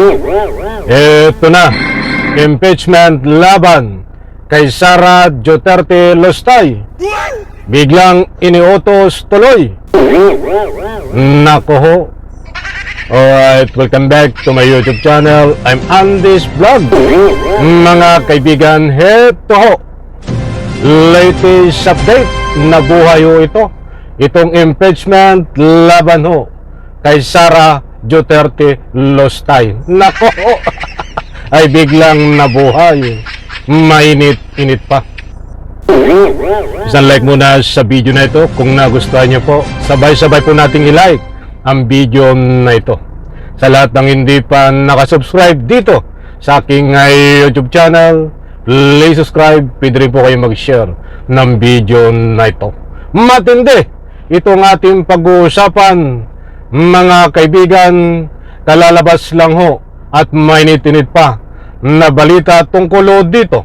Ito na, impeachment laban kay Sara Duterte Lostay. Biglang iniutos tuloy. Nako ho. Alright, welcome back to my YouTube channel. I'm Andy's Vlog. Mga kaibigan, heto ho, latest update na buhay ho ito. Itong impeachment laban ho kay Sara Duterte Lostay. Nako ho, ay biglang nabuhay. Mainit-init pa. Isang like muna sa video na ito kung nagustuhan nyo po. Sabay-sabay po nating i-like ang video na ito. Sa lahat ng hindi pa nakasubscribe dito sa aking YouTube channel, please subscribe. Pwede rin po kayo mag-share ng video na ito. Matindi itong ating pag-uusapan, mga kaibigan. Kalalabas lang ho at mainit-init pa na balita tungkol dito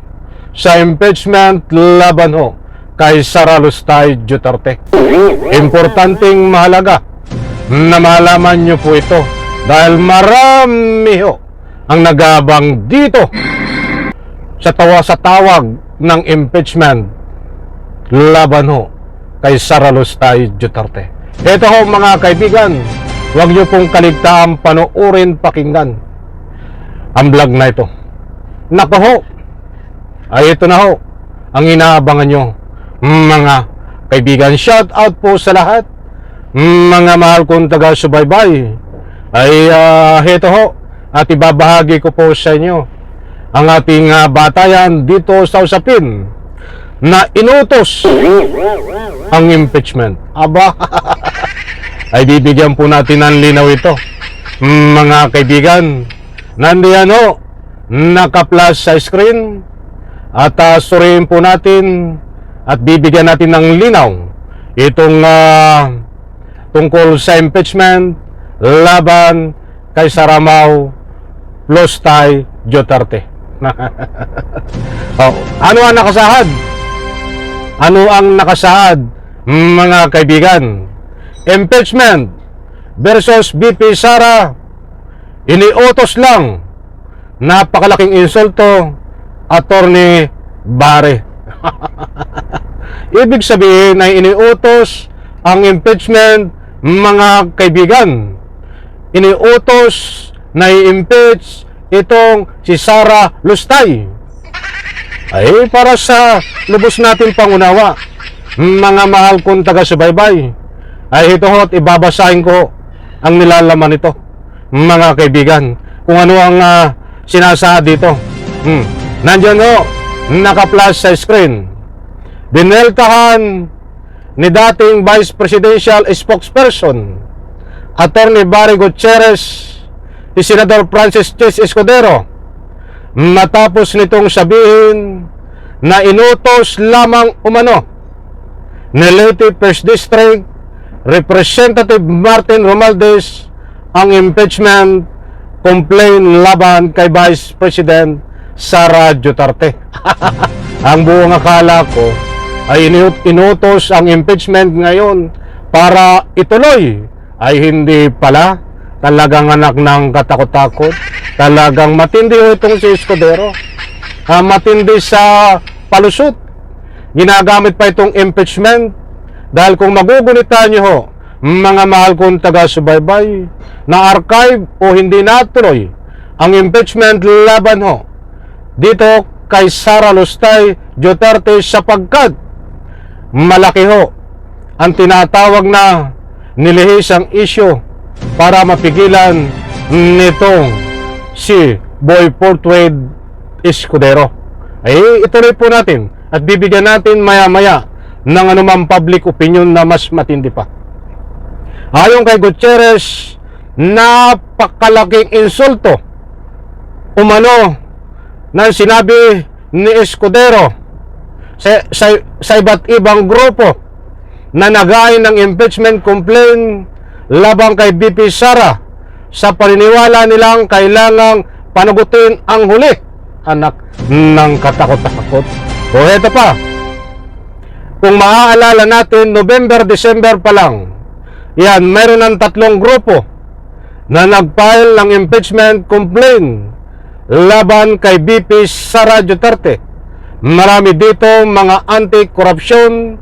sa impeachment laban ho kay Sara Lostay Duterte. Importanteng mahalaga na malaman nyo po ito dahil marami ho ang nag-aabang dito sa tawag ng impeachment laban ho kay Sara Lostay Duterte. Ito ho mga kaibigan, huwag nyo pong kaligtaan panoorin, pakinggan ang vlog na ito. Nako ho, ay ito na ho ang inaabangan nyo mga kaibigan. Shout out po sa lahat mga mahal kong taga-subaybay. Ay ito ho, at ibabahagi ko po sa inyo ang ating batayan dito sa usapin na inutos ang impeachment. Aba, ay bibigyan po natin ng linaw ito mga kaibigan. Nandiyan ho, naka-flash sa screen at suriin po natin at bibigyan natin ng linaw itong tungkol sa impeachment laban kay Sara Lostay Duterte. Ano ang nakasahad? Ano ang nakasahad mga kaibigan? Impeachment versus VP Sara, iniutos lang. Napakalaking insulto, Attorney Bare. Ibig sabihin ay iniutos ang impeachment mga kaibigan. Iniutos na i-impeach itong si Sara Lostay. Ay para sa lubos natin pangunawa, mga mahal kong taga-subaybay, ay ito ho't ibabasahin ko ang nilalaman nito mga kaibigan. Kung ano ang sinasaad dito. Nandiyan ho, naka-flash sa screen. Bineltahan ni dating Vice Presidential Spokesperson Attorney Barry Gutierrez si Senador Francis Chis Escudero matapos nitong sabihin na inutos lamang umano ni Leyte First District Representative Martin Romualdez ang impeachment complaint laban kay Vice President Sara Duterte. Ang buong akala ko ay inutos ang impeachment ngayon para ituloy, ay hindi pala. Talagang anak ng katakot-takot. Talagang matindi itong si Escudero. Matindi sa palusot. Ginagamit pa itong impeachment dahil kung magugulitan nyo ho, mga mahal kong taga-subaybay, na archive o hindi natuloy ang impeachment laban ho dito kay Sara Lostay Duterte sapagkat malaki ho ang tinatawag na nilihisang issue para mapigilan nitong si Boy Portwade Escudero. Ay ituloy po natin at bibigyan natin maya-maya ng anumang public opinion na mas matindi pa. Ayon kay Gutierrez, napakalaking insulto umano na sinabi ni Escudero sa iba't ibang grupo na nagain ng impeachment complaint labang kay VP Sara sa paniniwala nilang kailangang panagutin ang huli. Anak ng katakot-takot. O eto pa, kung maaalala natin, November, December pa lang, yan, meron ng 3 grupo na nag-file ng impeachment complaint laban kay VP Sara Duterte. Marami dito mga anti-corruption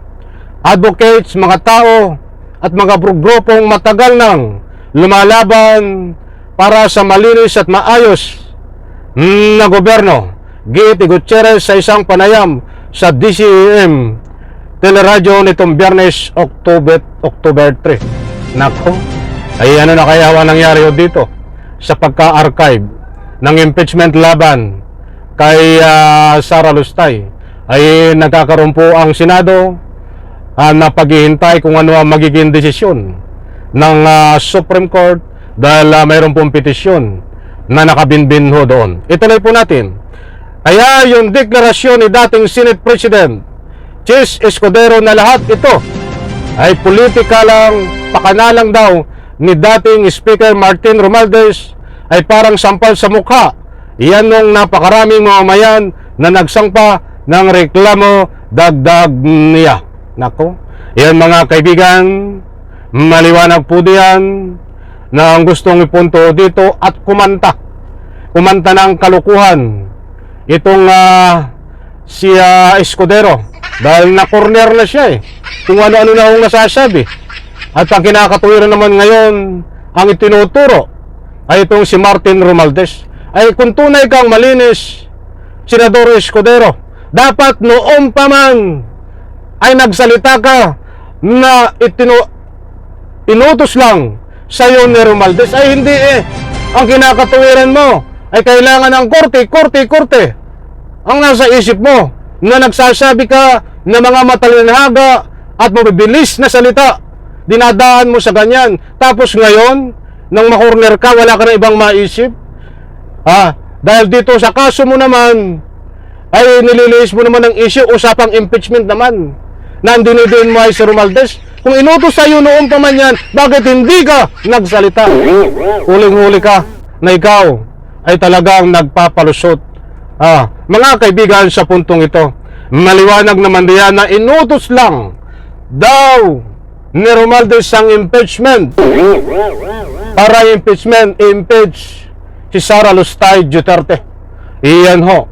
advocates, mga tao at mga grupong matagal nang lumalaban para sa malinis at maayos na gobyerno. Giit Gutierrez sa isang panayam sa DCEM Teleradyo nitong Biyernes, October 3. Nako, ay ano na kaya nangyari dito sa pagka-archive ng impeachment laban kay Sara Lustay. Ay nagkakaroon po ang Senado na paghihintay kung ano ang magiging desisyon ng Supreme Court dahil mayroon pong petisyon na nakabinbin ho doon. Ituloy po natin. Kaya yung deklarasyon ni dating Senate President Chis Escudero na lahat ito ay politika lang, pakanalang daw ni dating Speaker Martin Romualdez ay parang sampal sa mukha. Iyan nung napakaraming mamamayan na nagsangpa ng reklamo dagdag niya. Nako, yan mga kaibigan, maliwanag po diyan na ang gustong ipunto dito at kumanta ng kalukuhan itong si Escudero dahil na-corner na siya kung ano-ano na akong nasasabi. At ang kinakatuwiran naman ngayon, ang itinuturo ay itong si Martin Romualdez. Ay kung tunay kang malinis, Senador Escudero, dapat noon pa man ay nagsalita ka na inutos lang sa iyo ni Romualdez. Ay hindi ang kinakatuwiran mo ay kailangan ng korte. Ang nasa isip mo na nagsasabi ka na mga matalinhaga at mabibilis na salita, dinadaan mo sa ganyan. Tapos ngayon, nang makorner ka, wala ka na ibang maisip. Dahil dito sa kaso mo naman, ay nililiis mo naman ng issue, usapang impeachment naman. Na dinidin mo ay si Romualdez. Kung inutos sa iyo noon pa man yan, bakit hindi ka nagsalita? Huling-huli ka na ikaw ay talagang nagpapalusot. Mga kaibigan, sa puntong ito, maliwanag naman diyan na inutos lang daw ni Romualdez ang impeachment para impeach si Sara Lustay Duterte. Iyan ho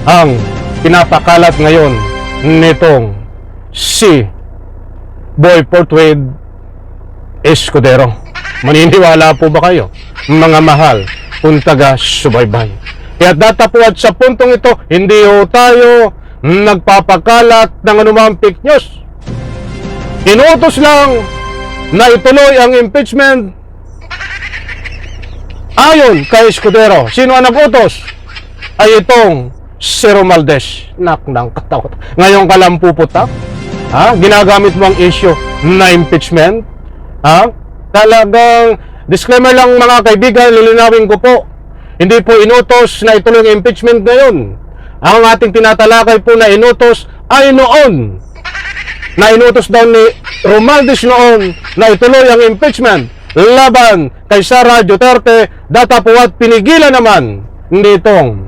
ang pinapakalat ngayon nitong si Boy Portwade Escudero. Maniniwala po ba kayo, mga mahal kung taga-subaybay? Kaya datapuan sa puntong ito, hindi ho tayo nagpapakalat ng anumang fake news. Inutos lang na ituloy ang impeachment ayon kay Escudero. Sino ang nag-utos? Ay itong si Romualdez. Ng katakot. Ngayon ka lang puputak? Ginagamit mo ang issue na impeachment? Talagang disclaimer lang mga kaibigan, lilinawin ko po. Hindi po inutos na ituloy ang impeachment ngayon. Ang ating tinatalakay po na inutos ay noon. Na inutos daw ni Romualdez noon na ituloy ang impeachment laban kay Sara Duterte. Datapuat pinigilan naman nitong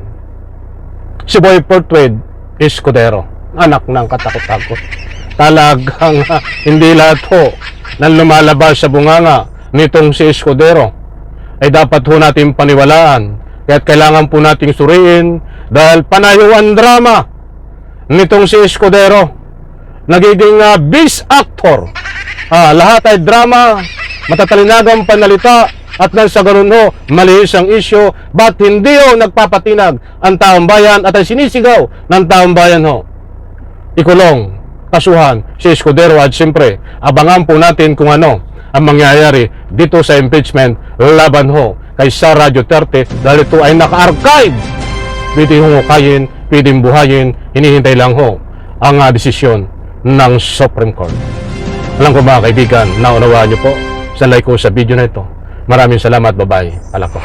si Boy Portwade Escudero. Anak ng katakot-takot. Talagang hindi lahat po na lumalabas sa bunganga nitong si Escudero ay dapat ho natin paniwalaan. Kaya't kailangan po nating suriin dahil panayuan drama nitong si Escudero. Nagiging bis actor. Lahat ay drama, matatalinagang panalita at nang sa ganun ho, malihis ang issue. Ba't hindi ho nagpapatinag ang taong bayan at ang sinisigaw ng taong bayan ho? Ikulong, kasuhan si Escudero at siyempre, abangan po natin kung ano ang mangyayari dito sa impeachment laban ho kay Sara Duterte dahil ito ay naka-archive. Pwede humukayin, pwedeng buhayin, hinihintay lang ho ang desisyon ng Supreme Court. Alam ko mga kaibigan, naunawaan niyo po sa like ko sa video na ito. Maraming salamat, bye-bye. Alako.